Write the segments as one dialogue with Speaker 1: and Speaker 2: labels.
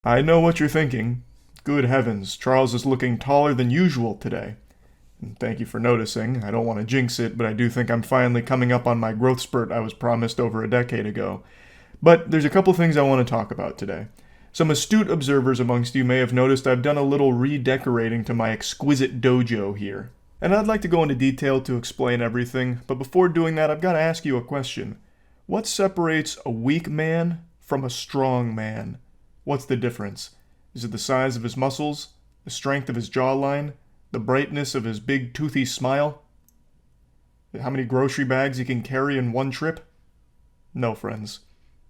Speaker 1: I know what you're thinking. Good heavens, Charles is looking taller than usual today. And thank you for noticing. I don't want to jinx it, but I do think I'm finally coming up on my growth spurt I was promised over a decade ago. But there's a couple things I want to talk about today. Some astute observers amongst you may have noticed I've done a little redecorating to my exquisite dojo here. And I'd like to go into detail to explain everything, but before doing that, I've got to ask you a question. What separates a weak man from a strong man? What's the difference? Is it the size of his muscles, the strength of his jawline, the brightness of his big toothy smile? How many grocery bags he can carry in one trip? No, friends.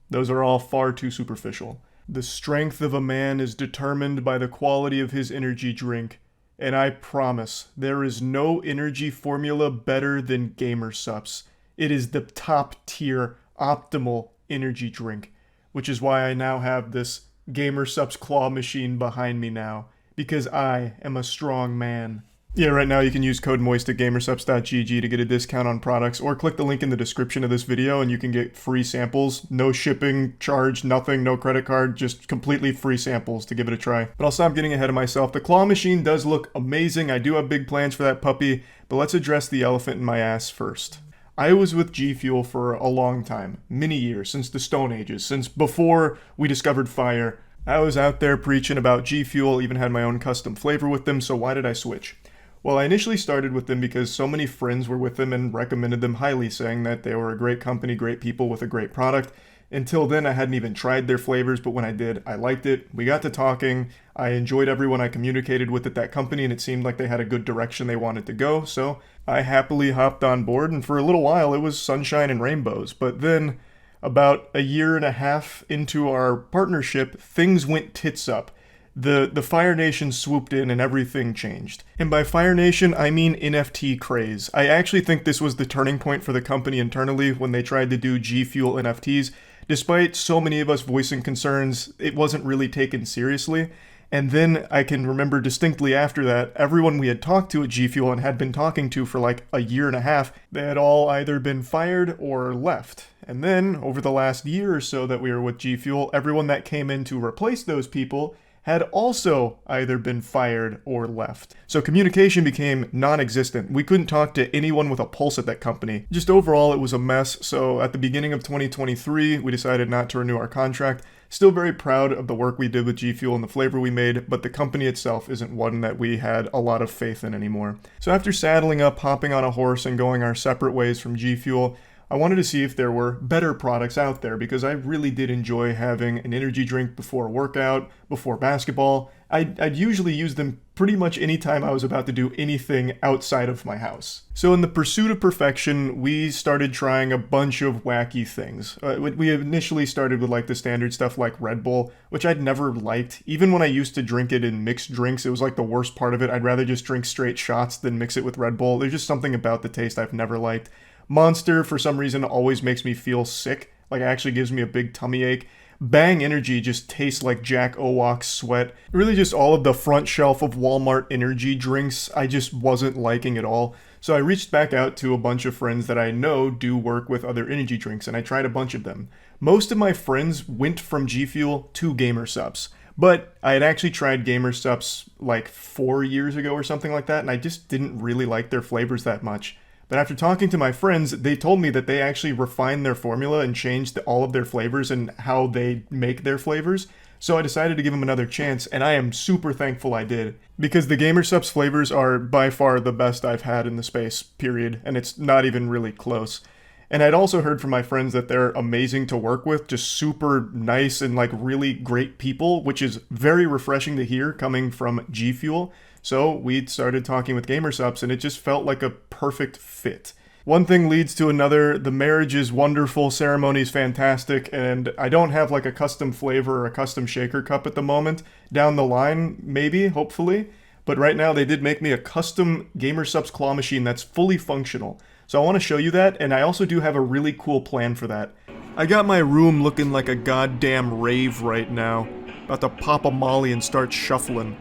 Speaker 1: Those are all far too superficial. The strength of a man is determined by the quality of his energy drink, and I promise there is no energy formula better than GamerSupps. It is the top tier, optimal energy drink, which is why I now have this GamerSupps claw machine behind me now, because I am a strong man. Yeah, right now you can use code MOIST at gamersupps.gg to get a discount on products, or click the link in the description of this video and you can get free samples. No shipping, charge, nothing, no credit card, just completely free samples to give it a try. But I'll stop getting ahead of myself. The claw machine does look amazing. I do have big plans for that puppy, but let's address the elephant in my ass first. I was with G Fuel for a long time, many years, since the Stone Ages, since before we discovered fire. I was out there preaching about G Fuel, even had my own custom flavor with them, so why did I switch? Well, I initially started with them because so many friends were with them and recommended them highly, saying that they were a great company, great people with a great product. Until then, I hadn't even tried their flavors, but when I did, I liked it. We got to talking. I enjoyed everyone I communicated with at that company, and it seemed like they had a good direction they wanted to go, so I happily hopped on board, and for a little while, it was sunshine and rainbows. But then, about a year and a half into our partnership, things went tits up. The Fire Nation swooped in and everything changed. And by Fire Nation, I mean NFT craze. I actually think this was the turning point for the company internally when they tried to do G Fuel NFTs. Despite so many of us voicing concerns, it wasn't really taken seriously. And then I can remember distinctly after that, everyone we had talked to at G Fuel and had been talking to for like a year and a half, they had all either been fired or left. And then, over the last year or so that we were with G Fuel, everyone that came in to replace those people had also either been fired or left. So communication became non-existent. We couldn't talk to anyone with a pulse at that company. Just overall, it was a mess. So at the beginning of 2023, we decided not to renew our contract. Still very proud of the work we did with G Fuel and the flavor we made, but the company itself isn't one that we had a lot of faith in anymore. So after saddling up, hopping on a horse, and going our separate ways from G Fuel, I wanted to see if there were better products out there because I really did enjoy having an energy drink before a workout, before basketball. I'd usually use them pretty much anytime I was about to do anything outside of my house. So in the pursuit of perfection, we started trying a bunch of wacky things. We initially started with like the standard stuff like Red Bull, which I'd never liked. Even when I used to drink it in mixed drinks, it was like the worst part of it. I'd rather just drink straight shots than mix it with Red Bull. There's just something about the taste I've never liked. Monster, for some reason, always makes me feel sick. Like, it actually gives me a big tummy ache. Bang Energy just tastes like Jack Owok's sweat. Really just all of the front shelf of Walmart energy drinks I just wasn't liking at all. So I reached back out to a bunch of friends that I know do work with other energy drinks, and I tried a bunch of them. Most of my friends went from G Fuel to GamerSupps. But I had actually tried GamerSupps like 4 years ago or something like that, and I just didn't really like their flavors that much. But after talking to my friends, they told me that they actually refined their formula and changed all of their flavors and how they make their flavors. So I decided to give them another chance, and I am super thankful I did. Because the GamerSupps flavors are by far the best I've had in the space, period. And it's not even really close. And I'd also heard from my friends that they're amazing to work with, just super nice and like really great people, which is very refreshing to hear coming from G Fuel. So we started talking with GamerSupps and it just felt like a perfect fit. One thing leads to another. The marriage is wonderful, ceremony is fantastic, and I don't have like a custom flavor or a custom shaker cup at the moment. Down the line, maybe, hopefully. But right now they did make me a custom GamerSupps claw machine that's fully functional. So I want to show you that, and I also do have a really cool plan for that. I got my room looking like a goddamn rave right now. About to pop a molly and start shuffling.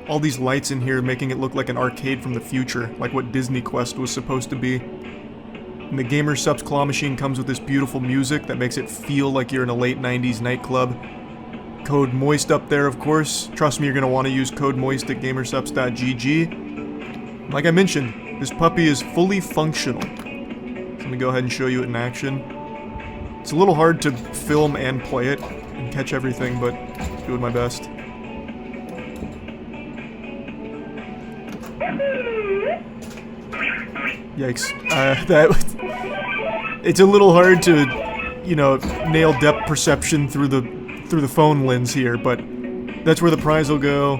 Speaker 1: All these lights in here making it look like an arcade from the future, like what Disney Quest was supposed to be. And the GamerSupps claw machine comes with this beautiful music that makes it feel like you're in a late 90s nightclub. code MOIST up there, of course. Trust me, you're going to want to use code MOIST at gamersupps.gg. Like I mentioned, this puppy is fully functional. So let me go ahead and show you it in action. It's a little hard to film and play it and catch everything, but doing my best. Yikes. It's a little hard to, nail depth perception through the phone lens here, but that's where the prize will go.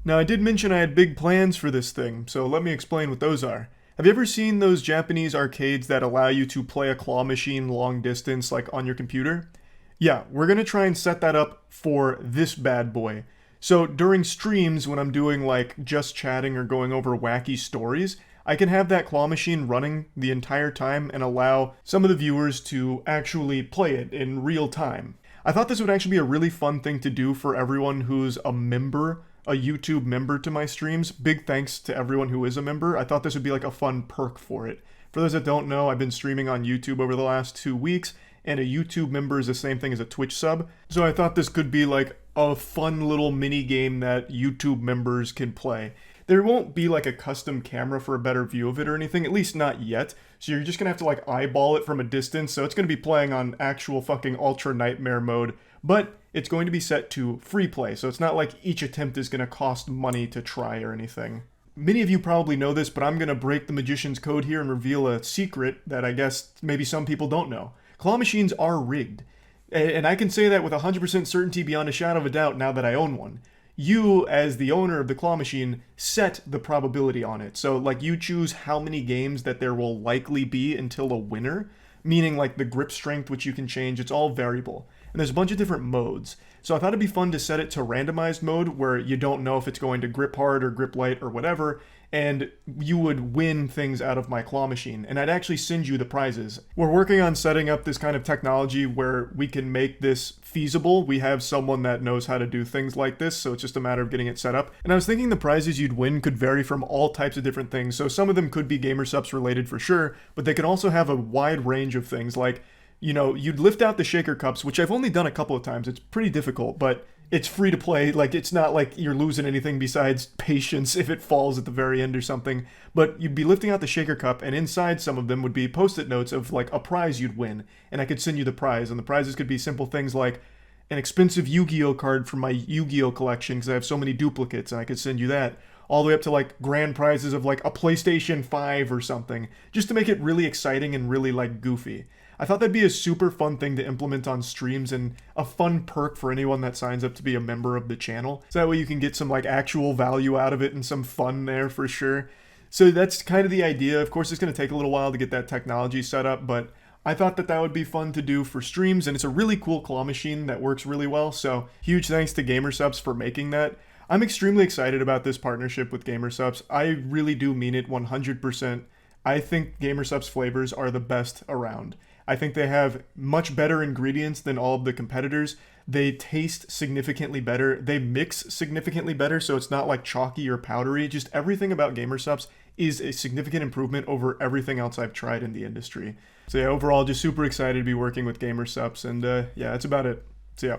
Speaker 1: Now, I did mention I had big plans for this thing, so let me explain what those are. Have you ever seen those Japanese arcades that allow you to play a claw machine long distance, like on your computer? Yeah, we're gonna try and set that up for this bad boy. So during streams, when I'm doing like just chatting or going over wacky stories, I can have that claw machine running the entire time and allow some of the viewers to actually play it in real time. I thought this would actually be a really fun thing to do for everyone who's a member, a YouTube member to my streams. Big thanks to everyone who is a member. I thought this would be like a fun perk for it. For those that don't know, I've been streaming on YouTube over the last 2 weeks, and a YouTube member is the same thing as a Twitch sub. So I thought this could be like a fun little mini game that YouTube members can play. There won't be like a custom camera for a better view of it or anything, at least not yet. So you're just gonna have to like eyeball it from a distance. So it's gonna be playing on actual fucking Ultra Nightmare mode, but it's going to be set to free play. So it's not like each attempt is gonna cost money to try or anything. Many of you probably know this, but I'm gonna break the magician's code here and reveal a secret that I guess maybe some people don't know. Claw machines are rigged. And I can say that with 100% certainty beyond a shadow of a doubt now that I own one. You, as the owner of the claw machine, set the probability on it. So, like, you choose how many games that there will likely be until a winner, meaning, like, the grip strength, which you can change. It's all variable. And there's a bunch of different modes. So I thought it'd be fun to set it to randomized mode, where you don't know if it's going to grip hard or grip light or whatever, and you would win things out of my claw machine, and I'd actually send you the prizes. We're working on setting up this kind of technology where we can make this feasible. We have someone that knows how to do things like this, so it's just a matter of getting it set up. And I was thinking the prizes you'd win could vary from all types of different things. So some of them could be GamerSupps related for sure, but they could also have a wide range of things like, you'd lift out the shaker cups, which I've only done a couple of times. It's pretty difficult, but it's free to play. Like, it's not like you're losing anything besides patience if it falls at the very end or something. But you'd be lifting out the shaker cup, and inside some of them would be post-it notes of like a prize you'd win, and I could send you the prize. And the prizes could be simple things like an expensive Yu-Gi-Oh card from my Yu-Gi-Oh collection because I have so many duplicates, and I could send you that. All the way up to like grand prizes of like a PlayStation 5 or something, just to make it really exciting and really like goofy. I thought that'd be a super fun thing to implement on streams and a fun perk for anyone that signs up to be a member of the channel. So that way you can get some like actual value out of it and some fun there for sure. So that's kind of the idea. Of course, it's going to take a little while to get that technology set up, but I thought that would be fun to do for streams, and it's a really cool claw machine that works really well. So huge thanks to GamerSupps for making that. I'm extremely excited about this partnership with GamerSupps. I really do mean it 100%. I think GamerSupps flavors are the best around. I think they have much better ingredients than all of the competitors. They taste significantly better. They mix significantly better, so it's not like chalky or powdery. Just everything about GamerSupps is a significant improvement over everything else I've tried in the industry. So yeah, overall, just super excited to be working with GamerSupps, and yeah, that's about it. See ya.